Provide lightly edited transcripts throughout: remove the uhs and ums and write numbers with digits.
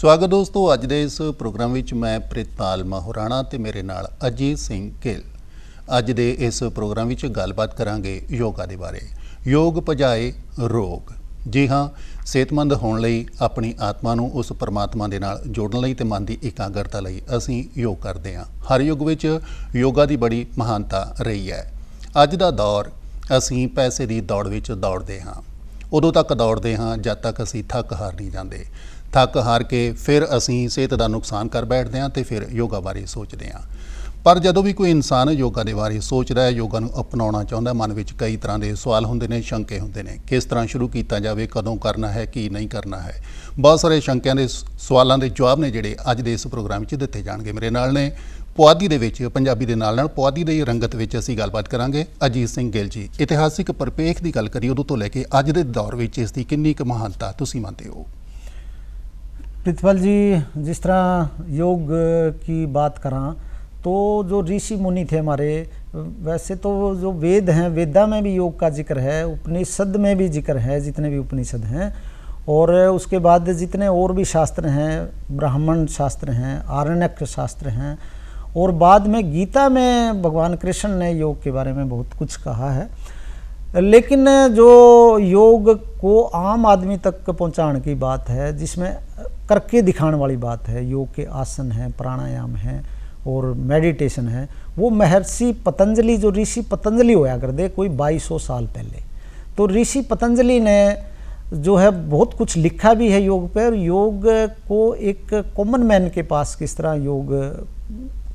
स्वागत दोस्तों। अज दे इस प्रोग्राम विच मैं प्रितपाल माहुराणा ते मेरे नाल अजीत सिंह गिल। अज दे इस प्रोग्राम विच गलबात करांगे योगा दे बारे। योग भजाए रोग। जी हाँ, सेहतमंद होने लई अपनी आत्मा नूं उस परमात्मा दे नाल जोड़न लई ते मन की एकाग्रता लई असीं योग करदे हां। हर युग विच योगा की बड़ी महानता रही है। अज दा दौर असीं पैसे की दौड़ विच दौड़दे हां। उदों तक दौड़दे हां जद तक असीं थक हार नहीं जाते। थक हार के फिर असीं सेहत का नुकसान कर बैठते हैं तो फिर योगा बारे सोचते हैं। पर जदों भी कोई इंसान योगा के बारे सोचता है, योगा नूं अपनाउणा चाहुंदा, मन में कई तरह के सवाल होंदे ने, शंके होंदे ने। किस तरह शुरू किया जाए, कदों करना है, की नहीं करना है। बहुत सारे शंकियां के सवालों के जवाब ने जिहड़े अज दे इस प्रोग्राम में दिते जाणगे। मेरे नाल ने पुआधी दे विच पंजाबी दे नाल पुआधी दी रंगत विच असीं गलबात करांगे अजीत सिंह गिल जी। इतिहासिक परिपेख की गल करिए उदों तो लैके अज दे दौर विच इसकी किन्नी क महानता तुसीं मंनदे हो? प्रितपाल जी, जिस तरह योग की बात करा तो जो ऋषि मुनि थे हमारे, वैसे तो जो वेद हैं, वेदा में भी योग का जिक्र है, उपनिषद में भी जिक्र है, जितने भी उपनिषद हैं, और उसके बाद जितने और भी शास्त्र हैं, ब्राह्मण शास्त्र हैं, आरण्यक शास्त्र हैं, और बाद में गीता में भगवान कृष्ण ने योग के बारे में बहुत कुछ कहा है। लेकिन जो योग को आम आदमी तक पहुंचाने की बात है, जिसमें करके दिखाने वाली बात है, योग के आसन हैं, प्राणायाम हैं और मेडिटेशन है, वो महर्षि पतंजलि, जो ऋषि पतंजलि होया कर दे कोई 2200 साल पहले, तो ऋषि पतंजलि ने जो है बहुत कुछ लिखा भी है योग पर। योग को एक कॉमन मैन के पास किस तरह योग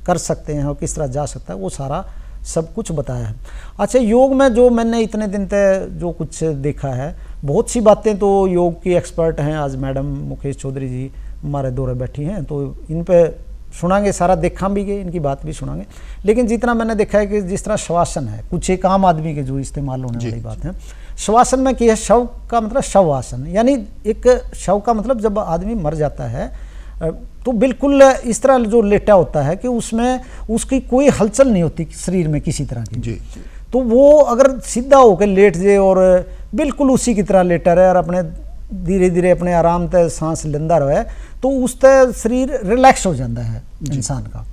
कर सकते हैं और किस तरह जा सकता है, वो सारा सब कुछ बताया है। अच्छा, योग में जो मैंने इतने दिन तक जो कुछ देखा है, बहुत सी बातें तो योग की एक्सपर्ट हैं। आज मैडम मुकेश चौधरी जी हमारे दौरे बैठी हैं, तो इन पे सुनाएंगे, सारा देखा भी गए, इनकी बात भी सुनाएंगे। लेकिन जितना मैंने देखा है कि जिस तरह श्वासन है, कुछ एक आम आदमी के जो इस्तेमाल होने वाली बात है, श्वासन में कि है शव का मतलब शव आसन, यानी एक शव का मतलब जब आदमी मर जाता है तो बिल्कुल इस तरह जो लेटा होता है कि उसमें उसकी कोई हलचल नहीं होती शरीर में किसी तरह की। जी। तो वो अगर सीधा होकर लेट जाए और बिल्कुल उसी की तरह लेटा रहे और अपने धीरे धीरे अपने आराम से सांस लेंदा रहे, तो उससे शरीर रिलैक्स हो जाता है इंसान का।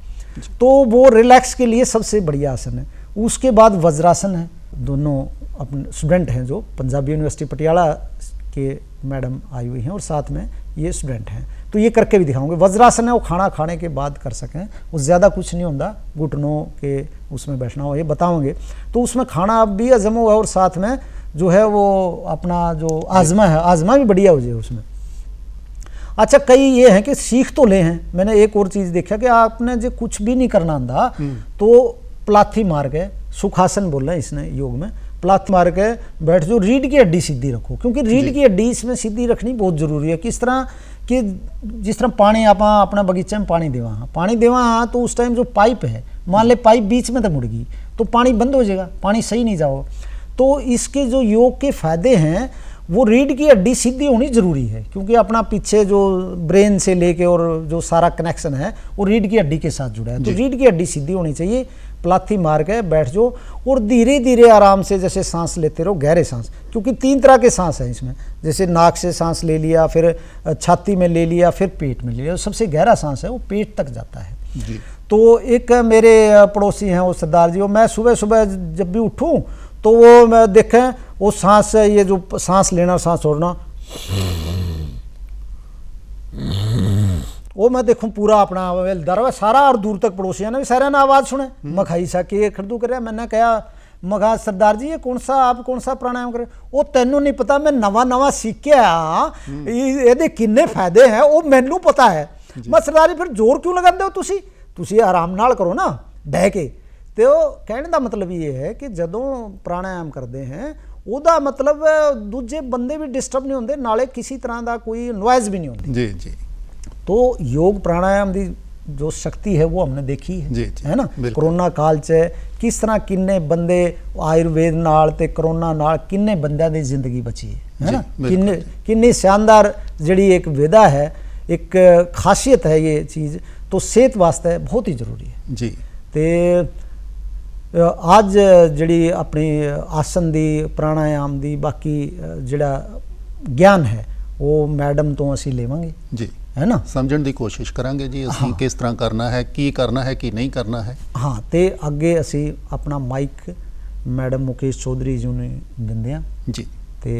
तो वो रिलैक्स के लिए सबसे बढ़िया आसन है। उसके बाद वज्रासन है। दोनों अपने स्टूडेंट हैं जो पंजाबी यूनिवर्सिटी पटियाला के मैडम आई हुई हैं और साथ में ये स्टूडेंट हैं, तो ये करके भी दिखाऊंगे। वज्रासन है वो खाना खाने के बाद कर सकें, वो ज़्यादा कुछ नहीं होता, घुटनों के उसमें बैठना हो, ये बताओगे। तो उसमें खाना भी हजम हुआ और साथ में जो है वो अपना जो आजमा है, आजमा भी बढ़िया हो जाए उसमें। अच्छा, कई ये हैं कि सीख तो ले हैं। मैंने एक और चीज़ देखा कि आपने जो कुछ भी नहीं करना आंदा तो प्लाथी मार के, सुखासन बोल रहे हैं इसने योग में, प्लाथी मार के बैठ जो, रीढ़ की हड्डी सीधी रखो, क्योंकि रीढ़ की हड्डी इसमें सीधी रखनी बहुत जरूरी है। किस तरह कि जिस तरह पानी आप अपना बगीचे में पानी देवा तो उस टाइम जो पाइप है, मान ले पाइप बीच में तो मुड़ गई तो पानी बंद हो जाएगा, पानी सही नहीं जाओ। तो इसके जो योग के फायदे हैं, वो रीढ़ की हड्डी सीधी होनी जरूरी है, क्योंकि अपना पीछे जो ब्रेन से लेके और जो सारा कनेक्शन है वो रीढ़ की हड्डी के साथ जुड़ा है। तो रीढ़ की हड्डी सीधी होनी चाहिए। प्लाथी मार के बैठ जाओ और धीरे धीरे आराम से जैसे सांस लेते रहो, गहरे सांस, क्योंकि 3 तरह के सांस हैं इसमें, जैसे नाक से सांस ले लिया, फिर छाती में ले लिया, फिर पेट में ले लिया। सबसे गहरा सांस है वो पेट तक जाता है जी। तो एक मेरे पड़ोसी हैं वो सरदार जी, वो मैं सुबह सुबह जब भी उठूँ तो वो मैं देखें वो सांस, ये जो सांस लेना और सांस छोड़ना, वो मैं देखूं पूरा अपना दरवा सारा और दूर तक पड़ोसियों ने भी सारे ने आवाज़ सुने। मखाई सा के खड़दू कर, मैंने कहा मगा सरदार जी ये आप कौन सा प्राणायाम करे? वो तेनों नहीं पता, मैं नवा सीख के आया, ये किन्ने फायदे हैं वो मैनू पता है। मैं सरदार जी फिर जोर क्यों लगाते हो? तुसी आराम नाल करो ना, बह के। तो कहने का मतलब ये है कि जदों प्राणायाम करते हैं ਉਹਦਾ मतलब दूजे बंदे भी डिस्टर्ब नहीं होंगे, नाले किसी तरह का कोई नॉइज़ भी नहीं होती जी जी। तो योग प्राणायाम की जो शक्ति है वो हमने देखी है जी जी, है ना। कोरोना काल च किस तरह किन्ने बंदे आयुर्वेद नाल ते कोरोना नाल किन्ने बंदियां दी जिंदगी बची है ना। किन्नी शानदार जड़ी एक विधा है, एक खासियत है ये चीज़, तो सेहत वास्ते बहुत ही जरूरी है जी। ते आज जड़ी अपनी आसन दी, प्राणायाम दी, बाकी जड़ा ज्ञान है वो मैडम तो असी लेवांगे जी, है ना। ਸਮਝਣ ਦੀ ਕੋਸ਼ਿਸ਼ ਕਰਾਂਗੇ ਜੀ ਅਸੀਂ ਕਿਸ ਤਰ੍ਹਾਂ ਕਰਨਾ ਹੈ, ਕੀ ਕਰਨਾ ਹੈ, ਕੀ ਨਹੀਂ ਕਰਨਾ ਹੈ। ਹਾਂ, ਤੇ ਅੱਗੇ ਅਸੀਂ ਆਪਣਾ ਮਾਈਕ ਮੈਡਮ ਮੁਕੇਸ਼ ਚੌਧਰੀ ਜੀ ਨੂੰ ਦਿੰਦੇ ਹਾਂ जी ਤੇ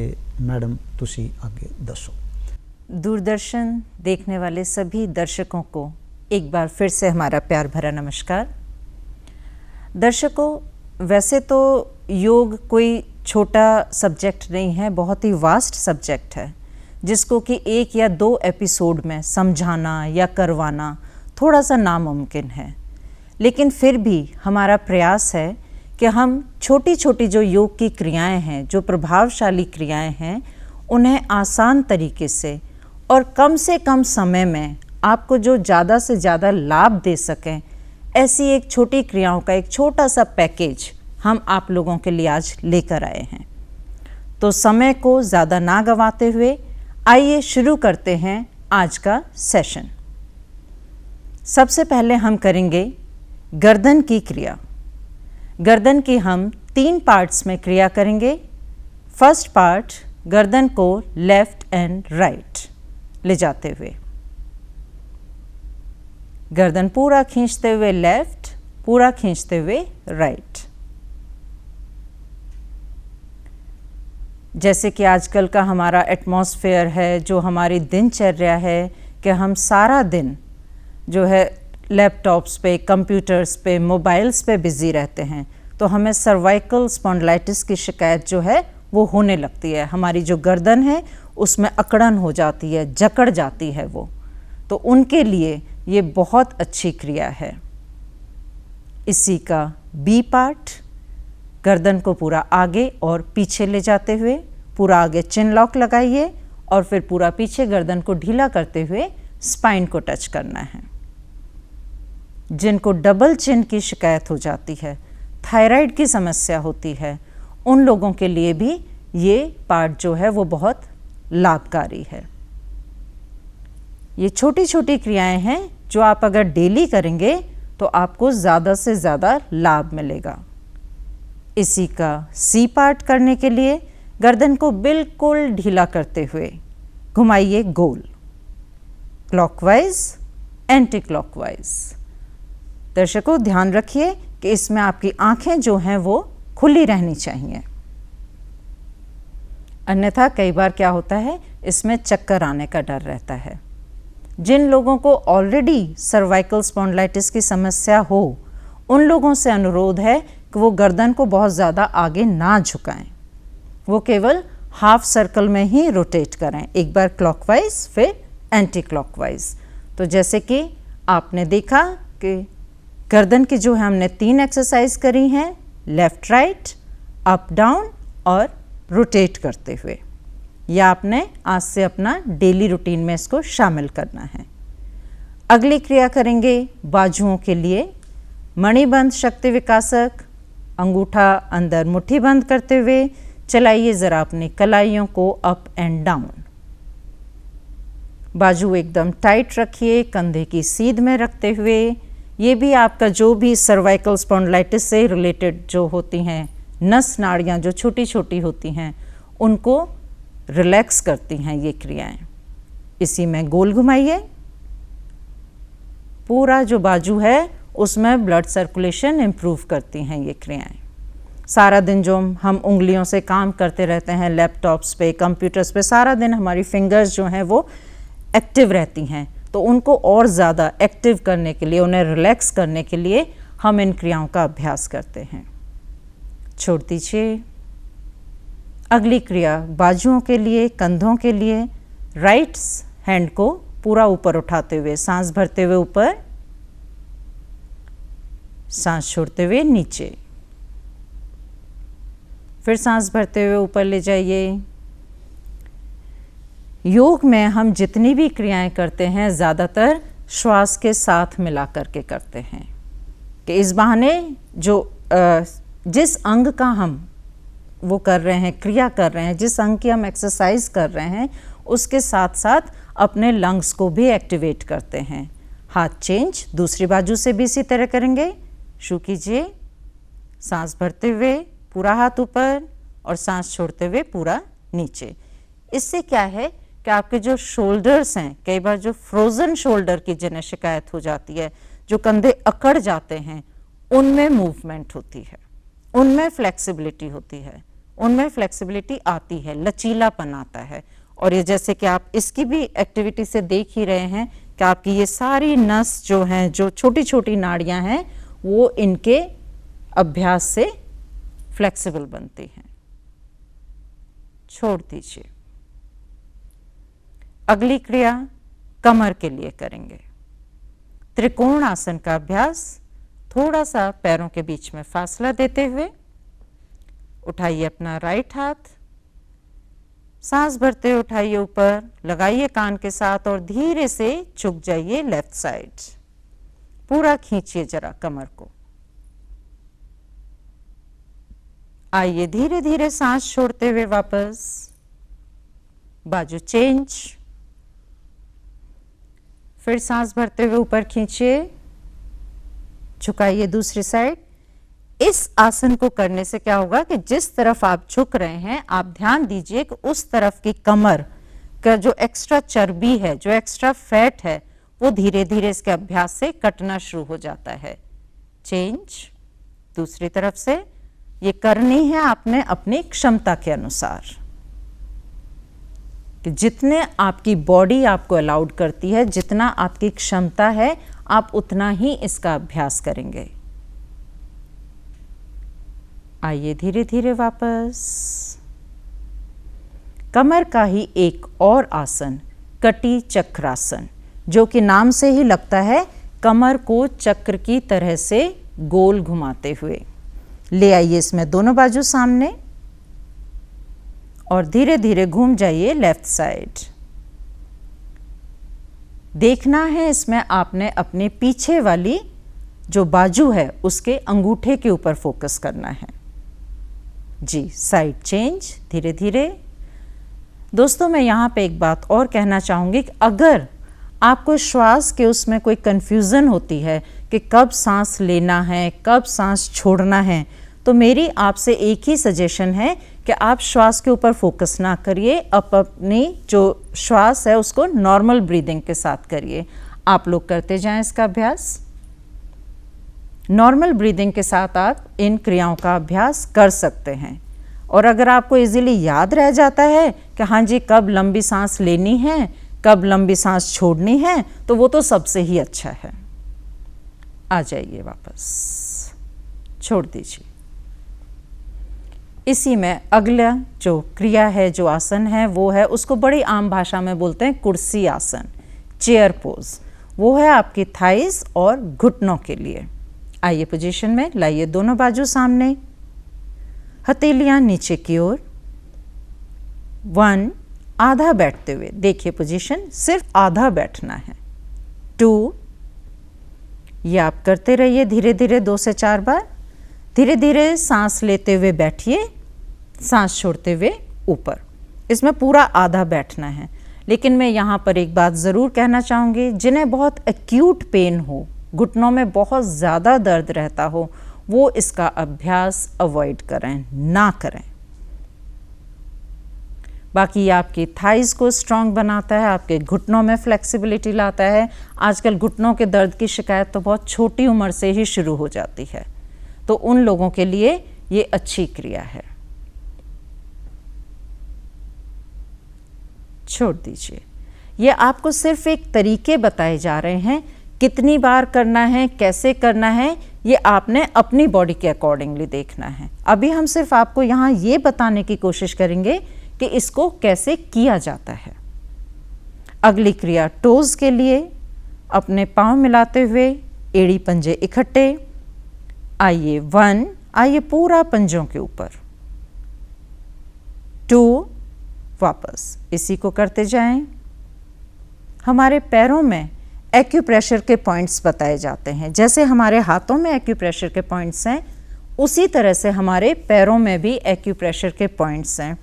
मैडम ਤੁਸੀਂ ਅੱਗੇ ਦੱਸੋ। दूरदर्शन देखने वाले सभी दर्शकों को एक बार फिर से हमारा प्यार भरा नमस्कार। दर्शकों, वैसे तो योग कोई छोटा सब्जेक्ट नहीं है, बहुत ही वास्ट सब्जेक्ट है जिसको कि 1 या 2 एपिसोड में समझाना या करवाना थोड़ा सा नामुमकिन है। लेकिन फिर भी हमारा प्रयास है कि हम छोटी छोटी जो योग की क्रियाएं हैं, जो प्रभावशाली क्रियाएं हैं, उन्हें आसान तरीके से और कम से कम समय में आपको जो ज़्यादा से ज़्यादा लाभ दे सकें, ऐसी एक छोटी क्रियाओं का एक छोटा सा पैकेज हम आप लोगों के लिए आज लेकर आए हैं। तो समय को ज़्यादा ना गंवाते हुए आइए शुरू करते हैं आज का सेशन। सबसे पहले हम करेंगे गर्दन की क्रिया। गर्दन की हम 3 पार्ट्स में क्रिया करेंगे। फर्स्ट पार्ट, गर्दन को लेफ्ट एंड राइट ले जाते हुए, गर्दन पूरा खींचते हुए लेफ्ट, पूरा खींचते हुए राइट। जैसे कि आजकल का हमारा एटमॉस्फेयर है, जो हमारी दिनचर्या है कि हम सारा दिन जो है लैपटॉप्स पे, कंप्यूटर्स पे, मोबाइल्स पे बिज़ी रहते हैं, तो हमें सर्वाइकल स्पॉन्डिलाइटिस की शिकायत जो है वो होने लगती है। हमारी जो गर्दन है उसमें अकड़न हो जाती है, जकड़ जाती है वो। तो उनके लिए ये बहुत अच्छी क्रिया है। इसी का बी पार्ट, गर्दन को पूरा आगे और पीछे ले जाते हुए, पूरा आगे चिन लॉक लगाइए और फिर पूरा पीछे गर्दन को ढीला करते हुए स्पाइन को टच करना है। जिनको डबल चिन की शिकायत हो जाती है, थायराइड की समस्या होती है, उन लोगों के लिए भी ये पार्ट जो है वो बहुत लाभकारी है। ये छोटी छोटी क्रियाएं हैं जो आप अगर डेली करेंगे तो आपको ज़्यादा से ज़्यादा लाभ मिलेगा। इसी का सी पार्ट करने के लिए गर्दन को बिल्कुल ढीला करते हुए घुमाइए गोल, क्लॉकवाइज, एंटी क्लॉकवाइज। दर्शकों, ध्यान रखिए कि इसमें आपकी आंखें जो हैं वो खुली रहनी चाहिए, अन्यथा कई बार क्या होता है, इसमें चक्कर आने का डर रहता है। जिन लोगों को ऑलरेडी सर्वाइकल स्पॉन्डिलाइटिस की समस्या हो, उन लोगों से अनुरोध है कि वो गर्दन को बहुत ज़्यादा आगे ना झुकाएं, वो केवल हाफ सर्कल में ही रोटेट करें, एक बार क्लॉकवाइज फिर एंटी क्लॉकवाइज। तो जैसे कि आपने देखा कि गर्दन की जो है हमने 3 एक्सरसाइज करी हैं, लेफ्ट राइट, अप डाउन और रोटेट करते हुए। यह आपने आज से अपना डेली रूटीन में इसको शामिल करना है। अगली क्रिया करेंगे बाजुओं के लिए। मणिबंध शक्ति विकासक, अंगूठा अंदर मुट्ठी बंद करते हुए चलाइए ज़रा अपनी कलाइयों को अप एंड डाउन। बाजू एकदम टाइट रखिए, कंधे की सीध में रखते हुए। ये भी आपका जो भी सर्वाइकल स्पॉन्डिलाइटिस से रिलेटेड जो होती हैं नस नाड़ियाँ जो छोटी छोटी होती हैं, उनको रिलैक्स करती हैं ये क्रियाएं। इसी में गोल घुमाइए, पूरा जो बाजू है उसमें ब्लड सर्कुलेशन इम्प्रूव करती हैं ये क्रियाएं। सारा दिन जो हम उंगलियों से काम करते रहते हैं, लैपटॉप्स पे, कंप्यूटर्स पे, सारा दिन हमारी फिंगर्स जो हैं वो एक्टिव रहती हैं, तो उनको और ज़्यादा एक्टिव करने के लिए, उन्हें रिलैक्स करने के लिए हम इन क्रियाओं का अभ्यास करते हैं। छोड़ दीजिए। अगली क्रिया बाजुओं के लिए, कंधों के लिए। राइट हैंड को पूरा ऊपर उठाते हुए, सांस भरते हुए ऊपर, सांस छोड़ते हुए नीचे, फिर सांस भरते हुए ऊपर ले जाइए। योग में हम जितनी भी क्रियाएं करते हैं ज़्यादातर श्वास के साथ मिला करके करते हैं कि इस बहाने जो जिस अंग का हम वो कर रहे हैं, क्रिया कर रहे हैं, जिस अंग की हम एक्सरसाइज कर रहे हैं, उसके साथ साथ अपने लंग्स को भी एक्टिवेट करते हैं। हाथ चेंज, दूसरी बाजू से भी इसी तरह करेंगे। शुरू कीजिए, सांस भरते हुए पूरा हाथ ऊपर और सांस छोड़ते हुए पूरा नीचे। इससे क्या है कि आपके जो शोल्डर्स हैं, कई बार जो फ्रोजन शोल्डर की जिन्हें शिकायत हो जाती है, जो कंधे अकड़ जाते हैं, उनमें मूवमेंट होती है, उनमें फ्लेक्सिबिलिटी होती है, उनमें फ्लेक्सिबिलिटी आती है, लचीलापन आता है। और ये जैसे कि आप इसकी भी एक्टिविटी से देख ही रहे हैं कि आपकी ये सारी नस जो हैं, जो छोटी छोटी नाड़ियां हैं, वो इनके अभ्यास से फ्लेक्सिबल बनती हैं। छोड़ दीजिए। अगली क्रिया कमर के लिए करेंगे। त्रिकोण आसन का अभ्यास। थोड़ा सा पैरों के बीच में फासला देते हुए उठाइए अपना राइट हाथ, सांस भरते हुए उठाइए ऊपर, लगाइए कान के साथ और धीरे से झुक जाइए लेफ्ट साइड। पूरा खींचिए जरा कमर को। आइए धीरे धीरे सांस छोड़ते हुए वापस, बाजू चेंज, फिर सांस भरते हुए ऊपर खींचिए, झुकाइए दूसरी साइड। इस आसन को करने से क्या होगा कि जिस तरफ आप झुक रहे हैं, आप ध्यान दीजिए कि उस तरफ की कमर का जो एक्स्ट्रा चर्बी है, जो एक्स्ट्रा फैट है, वो धीरे धीरे इसके अभ्यास से कटना शुरू हो जाता है। चेंज। दूसरी तरफ से ये करनी है आपने अपनी क्षमता के अनुसार, कि जितने आपकी बॉडी आपको अलाउड करती है, जितना आपकी क्षमता है, आप उतना ही इसका अभ्यास करेंगे। आइए धीरे धीरे वापस। कमर का ही एक और आसन, कटी चक्रासन, जो कि नाम से ही लगता है कमर को चक्र की तरह से गोल घुमाते हुए। ले आइए इसमें दोनों बाजू सामने और धीरे धीरे घूम जाइए लेफ्ट साइड। देखना है इसमें आपने अपने पीछे वाली जो बाजू है उसके अंगूठे के ऊपर फोकस करना है। जी, साइड चेंज धीरे धीरे। दोस्तों, मैं यहाँ पे एक बात और कहना चाहूँगी कि अगर आपको श्वास के उसमें कोई कन्फ्यूज़न होती है कि कब सांस लेना है, कब सांस छोड़ना है, तो मेरी आपसे एक ही सजेशन है कि आप श्वास के ऊपर फोकस ना करिए, अपनी जो श्वास है उसको नॉर्मल ब्रीदिंग के साथ करिए। आप लोग करते जाएं इसका अभ्यास। नॉर्मल ब्रीदिंग के साथ आप इन क्रियाओं का अभ्यास कर सकते हैं। और अगर आपको इजीली याद रह जाता है कि हाँ जी कब लंबी सांस लेनी है, कब लंबी सांस छोड़नी है, तो वो तो सबसे ही अच्छा है। आ जाइए वापस, छोड़ दीजिए। इसी में अगला जो क्रिया है, जो आसन है, वो है, उसको बड़ी आम भाषा में बोलते हैं कुर्सी आसन, चेयर पोज। वो है आपकी थाइस और घुटनों के लिए। आइए पोजीशन में लाइए दोनों बाजू सामने, हथेलियां नीचे की ओर। 1, आधा बैठते हुए, देखिए पोजीशन, सिर्फ आधा बैठना है। 2, ये आप करते रहिए धीरे धीरे 2 से 4 बार। धीरे धीरे सांस लेते हुए बैठिए, सांस छोड़ते हुए ऊपर। इसमें पूरा आधा बैठना है। लेकिन मैं यहाँ पर एक बात ज़रूर कहना चाहूँगी, जिन्हें बहुत एक्यूट पेन हो, घुटनों में बहुत ज़्यादा दर्द रहता हो, वो इसका अभ्यास अवॉइड करें, ना करें। बाकी ये आपकी थाइस को स्ट्रॉन्ग बनाता है, आपके घुटनों में फ्लेक्सिबिलिटी लाता है। आजकल घुटनों के दर्द की शिकायत तो बहुत छोटी उम्र से ही शुरू हो जाती है, तो उन लोगों के लिए ये अच्छी क्रिया है। छोड़ दीजिए। ये आपको सिर्फ एक तरीके बताए जा रहे हैं, कितनी बार करना है, कैसे करना है, ये आपने अपनी बॉडी के अकॉर्डिंगली देखना है। अभी हम सिर्फ आपको यहाँ ये बताने की कोशिश करेंगे कि इसको कैसे किया जाता है। अगली क्रिया टोज के लिए, अपने पांव मिलाते हुए एड़ी पंजे इकट्ठे। आइए 1, आइए पूरा पंजों के ऊपर। 2, वापस इसी को करते जाएं। हमारे पैरों में एक्यूप्रेशर के पॉइंट्स बताए जाते हैं। जैसे हमारे हाथों में एक्यूप्रेशर के पॉइंट्स हैं, उसी तरह से हमारे पैरों में भी एक्यूप्रेशर के पॉइंट्स हैं।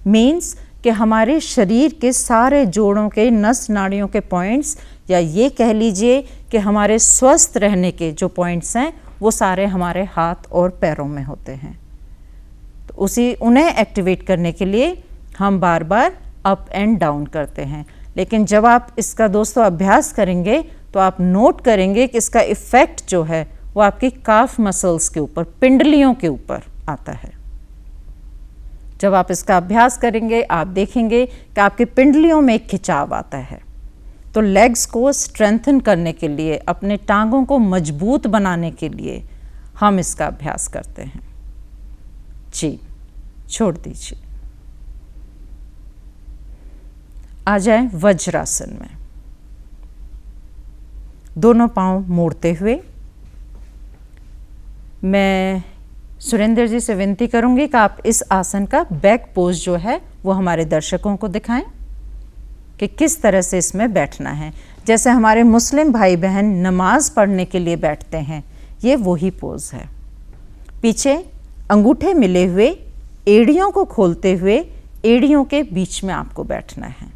मीन्स कि हमारे शरीर के सारे जोड़ों के, नस नाड़ियों के पॉइंट्स, या ये कह लीजिए कि हमारे स्वस्थ रहने के जो पॉइंट्स हैं, वो सारे हमारे हाथ और पैरों में होते हैं। तो उन्हें एक्टिवेट करने के लिए हम बार बार अप एंड डाउन करते हैं। लेकिन जब आप इसका दोस्तों अभ्यास करेंगे तो आप नोट करेंगे कि इसका इफ़ेक्ट जो है वो आपकी काफ मसल्स के ऊपर, पिंडलियों के ऊपर आता है। जब आप इसका अभ्यास करेंगे आप देखेंगे कि आपकी पिंडलियों में एक खिंचाव आता है। तो लेग्स को स्ट्रेंथन करने के लिए, अपने टांगों को मजबूत बनाने के लिए हम इसका अभ्यास करते हैं। जी, छोड़ दीजिए। आ जाएं वज्रासन में। दोनों पांव मोड़ते हुए मैं सुरेंद्र जी से विनती करूंगी कि आप इस आसन का बैक पोज जो है वो हमारे दर्शकों को दिखाएं कि किस तरह से इसमें बैठना है। जैसे हमारे मुस्लिम भाई बहन नमाज पढ़ने के लिए बैठते हैं, ये वही पोज है। पीछे अंगूठे मिले हुए, एड़ियों को खोलते हुए एड़ियों के बीच में आपको बैठना है।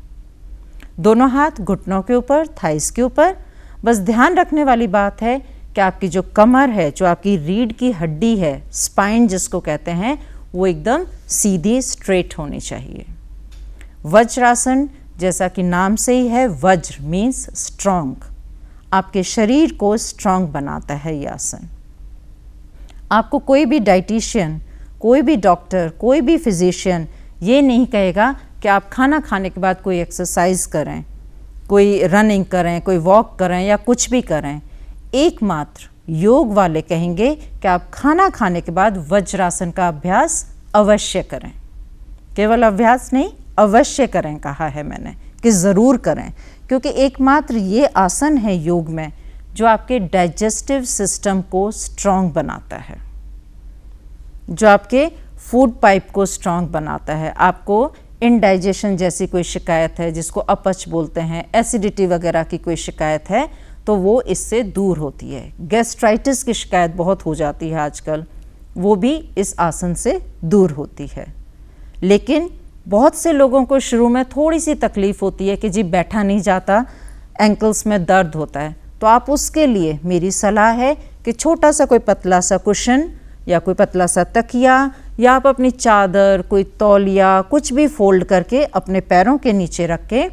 दोनों हाथ घुटनों के ऊपर, थाइस के ऊपर। बस ध्यान रखने वाली बात है कि आपकी जो कमर है, जो आपकी रीढ़ की हड्डी है, स्पाइन जिसको कहते हैं, वो एकदम सीधी स्ट्रेट होनी चाहिए। वज्रासन जैसा कि नाम से ही है, वज्र मीन्स स्ट्रॉन्ग, आपके शरीर को स्ट्रॉन्ग बनाता है ये आसन। आपको कोई भी डाइटिशियन, कोई भी डॉक्टर, कोई भी फिजिशियन ये नहीं कहेगा कि आप खाना खाने के बाद कोई एक्सरसाइज करें, कोई रनिंग करें, कोई वॉक करें या कुछ भी करें। एकमात्र योग वाले कहेंगे कि आप खाना खाने के बाद वज्रासन का अभ्यास अवश्य करें। केवल अभ्यास नहीं, अवश्य करें कहा है मैंने, कि ज़रूर करें, क्योंकि एकमात्र ये आसन है योग में जो आपके डाइजेस्टिव सिस्टम को स्ट्रॉन्ग बनाता है, जो आपके फूड पाइप को स्ट्रॉन्ग बनाता है। आपको इनडाइजेशन जैसी कोई शिकायत है, जिसको अपच बोलते हैं, एसिडिटी वगैरह की कोई शिकायत है, तो वो इससे दूर होती है। गैस्ट्राइटिस की शिकायत बहुत हो जाती है आजकल, वो भी इस आसन से दूर होती है। लेकिन बहुत से लोगों को शुरू में थोड़ी सी तकलीफ़ होती है कि जी बैठा नहीं जाता, एंकल्स में दर्द होता है, तो आप उसके लिए मेरी सलाह है कि छोटा सा कोई पतला सा कुशन या कोई पतला सा तकिया या आप अपनी चादर, कोई तौलिया, कुछ भी फोल्ड करके अपने पैरों के नीचे रख के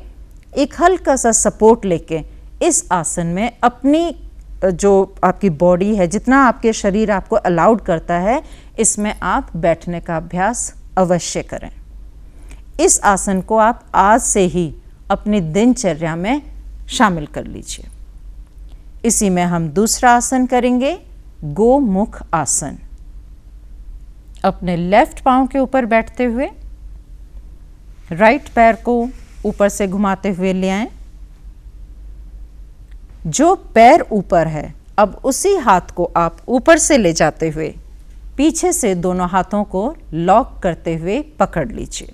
एक हल्का सा सपोर्ट लेके इस आसन में अपनी जो आपकी बॉडी है, जितना आपके शरीर आपको अलाउड करता है, इसमें आप बैठने का अभ्यास अवश्य करें। इस आसन को आप आज से ही अपनी दिनचर्या में शामिल कर लीजिए। इसी में हम दूसरा आसन करेंगे, गोमुख आसन। अपने लेफ्ट पांव के ऊपर बैठते हुए राइट पैर को ऊपर से घुमाते हुए ले आएं। जो पैर ऊपर है, अब उसी हाथ को आप ऊपर से ले जाते हुए पीछे से दोनों हाथों को लॉक करते हुए पकड़ लीजिए।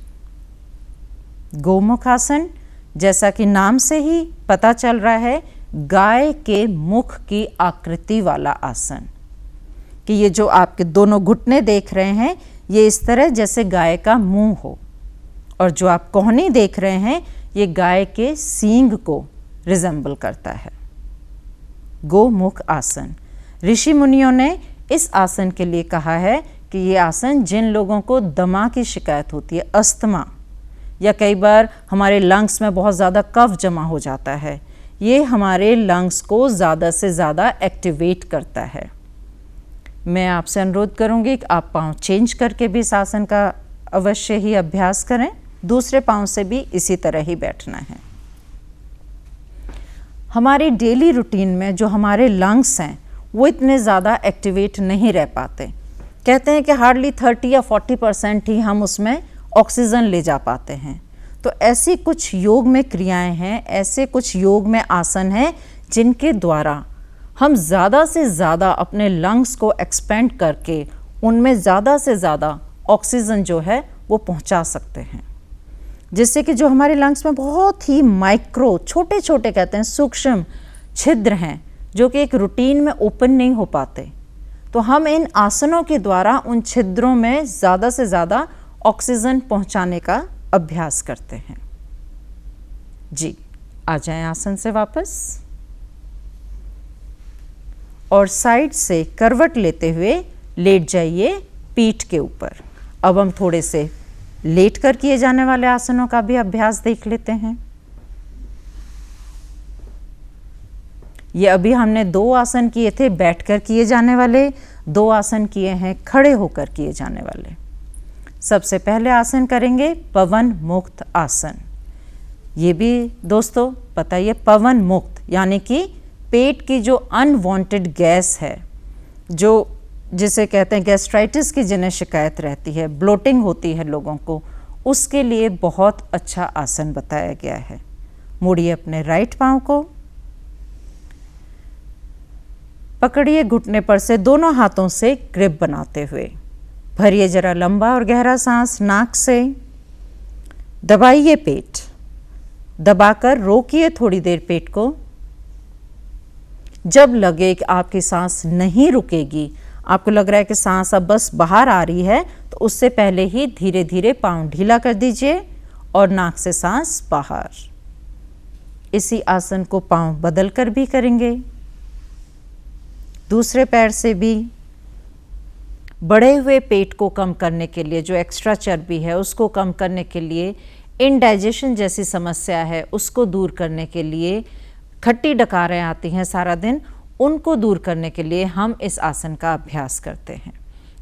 गोमुख आसन, जैसा कि नाम से ही पता चल रहा है, गाय के मुख की आकृति वाला आसन, कि ये जो आपके दोनों घुटने देख रहे हैं, ये इस तरह जैसे गाय का मुंह हो, और जो आप कोहनी देख रहे हैं, ये गाय के सींग को रिजेंबल करता है। गोमुख आसन, ऋषि मुनियों ने इस आसन के लिए कहा है कि ये आसन जिन लोगों को दमा की शिकायत होती है, अस्थमा, या कई बार हमारे लंग्स में बहुत ज़्यादा कफ जमा हो जाता है, ये हमारे लंग्स को ज़्यादा से ज़्यादा एक्टिवेट करता है। मैं आपसे अनुरोध करूंगी कि आप पाँव चेंज करके भी इस आसन का अवश्य ही अभ्यास करें। दूसरे पाँव से भी इसी तरह ही बैठना है। हमारी डेली रूटीन में जो हमारे लंग्स हैं वो इतने ज़्यादा एक्टिवेट नहीं रह पाते। कहते हैं कि हार्डली 30 या 40% ही हम उसमें ऑक्सीजन ले जा पाते हैं। तो ऐसी कुछ योग में क्रियाएं हैं, ऐसे कुछ योग में आसन हैं जिनके द्वारा हम ज़्यादा से ज़्यादा अपने लंग्स को एक्सपेंड करके उनमें ज़्यादा से ज़्यादा ऑक्सीजन जो है वो पहुंचा सकते हैं, जिससे कि जो हमारे लंग्स में बहुत ही माइक्रो, छोटे छोटे कहते हैं, सूक्ष्म छिद्र हैं जो कि एक रूटीन में ओपन नहीं हो पाते, तो हम इन आसनों के द्वारा उन छिद्रों में ज़्यादा से ज़्यादा ऑक्सीजन पहुंचाने का अभ्यास करते हैं। जी, आ जाएं आसन से वापस और साइड से करवट लेते हुए लेट जाइए पीठ के ऊपर। अब हम थोड़े से लेटकर किए जाने वाले आसनों का भी अभ्यास देख लेते हैं। ये अभी हमने 2 आसन किए थे बैठकर किए जाने वाले, 2 आसन किए हैं खड़े होकर किए जाने वाले। सबसे पहले आसन करेंगे पवन मुक्त आसन। ये भी दोस्तों पता ही है, पवन मुक्त यानी कि पेट की जो अनवांटेड गैस है, जो जिसे कहते हैं गैस्ट्राइटिस की जिन्हें शिकायत रहती है, ब्लोटिंग होती है लोगों को, उसके लिए बहुत अच्छा आसन बताया गया है। मोड़िए अपने राइट पांव को, पकड़िए घुटने पर से दोनों हाथों से ग्रिप बनाते हुए, भरिए जरा लंबा और गहरा सांस नाक से, दबाइए पेट, दबाकर रोकिए थोड़ी देर पेट को। जब लगे कि आपकी सांस नहीं रुकेगी, आपको लग रहा है कि सांस अब बस बाहर आ रही है, तो उससे पहले ही धीरे धीरे पाँव ढीला कर दीजिए और नाक से सांस बाहर। इसी आसन को पाँव बदल कर भी करेंगे। दूसरे पैर से भी बढ़े हुए पेट को कम करने के लिए, जो एक्स्ट्रा चर्बी है उसको कम करने के लिए, इनडाइजेशन जैसी समस्या है उसको दूर करने के लिए, खट्टी डकारें आती हैं सारा दिन, उनको दूर करने के लिए हम इस आसन का अभ्यास करते हैं।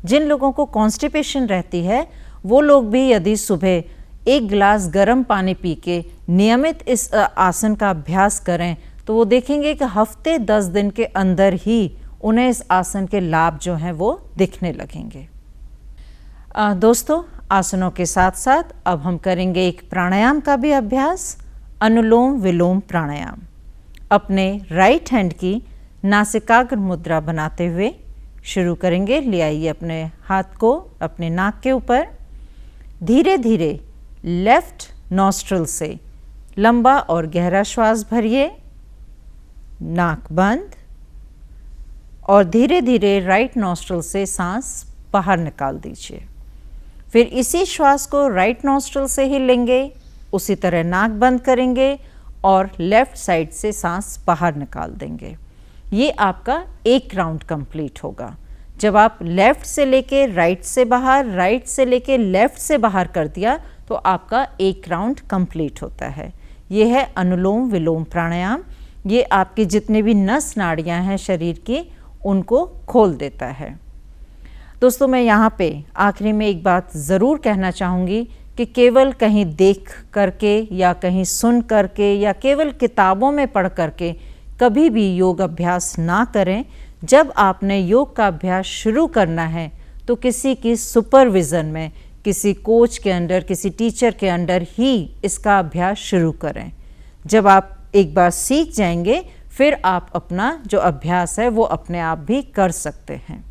जिन लोगों को कॉन्स्टिपेशन रहती है वो लोग भी यदि सुबह 1 गिलास गर्म पानी पी के नियमित इस आसन का अभ्यास करें तो वो देखेंगे कि हफ्ते 10 दिन के अंदर ही उन्हें इस आसन के लाभ जो हैं वो दिखने लगेंगे। दोस्तों, आसनों के साथ साथ अब हम करेंगे एक प्राणायाम का भी अभ्यास, अनुलोम विलोम प्राणायाम। अपने राइट हैंड की नासिकाग्र मुद्रा बनाते हुए शुरू करेंगे। ले आइए अपने हाथ को अपने नाक के ऊपर, धीरे धीरे लेफ्ट नॉस्ट्रल से लंबा और गहरा श्वास भरिए, नाक बंद, और धीरे धीरे राइट नॉस्ट्रल से सांस बाहर निकाल दीजिए। फिर इसी श्वास को राइट नॉस्ट्रल से ही लेंगे, उसी तरह नाक बंद करेंगे और लेफ्ट साइड से सांस बाहर निकाल देंगे। ये आपका 1 राउंड कंप्लीट होगा। जब आप लेफ्ट से लेके राइट से बाहर, राइट से लेके लेफ्ट से बाहर कर दिया तो आपका 1 राउंड कंप्लीट होता है। ये है अनुलोम विलोम प्राणायाम। ये आपकी जितनी भी नस नाड़ियाँ हैं शरीर की उनको खोल देता है। दोस्तों, मैं यहाँ पे आखिरी में एक बात ज़रूर कहना चाहूँगी कि केवल कहीं देख करके या कहीं सुन करके या केवल किताबों में पढ़ करके कभी भी योग अभ्यास ना करें। जब आपने योग का अभ्यास शुरू करना है तो किसी की सुपरविज़न में, किसी कोच के अंडर, किसी टीचर के अंडर ही इसका अभ्यास शुरू करें। जब आप एक बार सीख जाएंगे फिर आप अपना जो अभ्यास है वो अपने आप भी कर सकते हैं।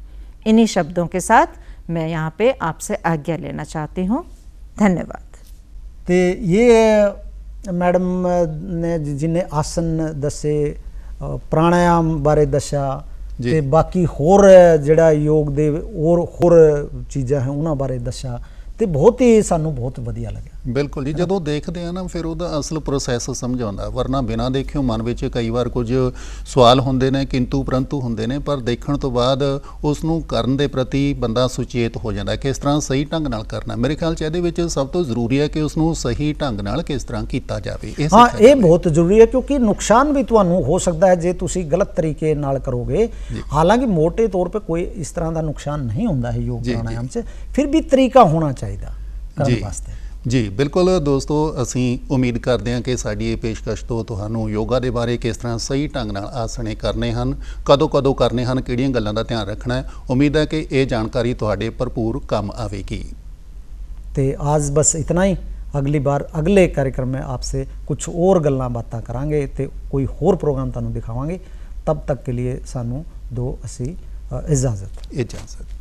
इन्हीं शब्दों के साथ मैं यहाँ पे आपसे आज्ञा लेना चाहती हूँ। धन्यवाद। तो ये मैडम ने जिन्हें आसन दसे, प्राणायाम बारे दसा ते बाकी होर जिहड़ा योग दे होर चीज़ां हैं उन्हां बारे दसा, तो बहुत ही सानू बहुत वधिया लग्या। बिल्कुल जी, ਜਦੋਂ ਦੇਖਦੇ ਆ ਨਾ ਫਿਰ ਉਹਦਾ ਅਸਲ ਪ੍ਰੋਸੈਸ ਸਮਝ ਆਉਂਦਾ। ਵਰਨਾ ਬਿਨਾਂ ਦੇਖਿਓ ਮਨ ਵਿੱਚ ਕਈ ਵਾਰ ਕੁਝ ਸਵਾਲ ਹੁੰਦੇ ਨੇ, ਕਿੰਤੂ ਪਰੰਤੂ ਹੁੰਦੇ ਨੇ, ਪਰ ਦੇਖਣ ਤੋਂ ਬਾਅਦ ਉਸ ਨੂੰ ਕਰਨ ਦੇ ਪ੍ਰਤੀ ਬੰਦਾ ਸੁਚੇਤ ਹੋ ਜਾਂਦਾ ਕਿਸ ਤਰ੍ਹਾਂ ਸਹੀ ਢੰਗ ਨਾਲ ਕਰਨਾ। ਮੇਰੇ ਖਿਆਲ 'ਚ ਇਹਦੇ ਵਿੱਚ ਸਭ ਤੋਂ ਜ਼ਰੂਰੀ ਹੈ ਕਿ ਉਸ ਨੂੰ ਸਹੀ ਢੰਗ ਨਾਲ ਕਿਸ ਤਰ੍ਹਾਂ ਕੀਤਾ ਜਾਵੇ। हाँ, ये बहुत जरूरी है क्योंकि नुकसान भी ਤੁਹਾਨੂੰ हो सकता है जे तुसी गलत तरीके नाल करोगे। हालांकि मोटे तौर पे कोई इस तरह का नुकसान नहीं होता है योग प्राणायाम से, फिर भी तरीका होना चाहिए करने वास्ते। जी बिल्कुल दोस्तों, असी उम्मीद करते हैं कि साड़ी पेशकश तो तुहानू योगा के बारे किस तरह सही ढंग नाल आसने करने हैं, कदों कदों करने हैं, किहड़ियां गल्लां दा ध्यान रखना है। उम्मीद है कि ये जानकारी तुहाडे भरपूर काम आवेगी। तो आज बस इतना ही। अगली बार अगले कार्यक्रम में आपसे कुछ और गल्लां बातां करांगे तो कोई होर प्रोग्राम तुहानू दिखावांगे। तब तक के लिए सानू दो असी इजाज़त।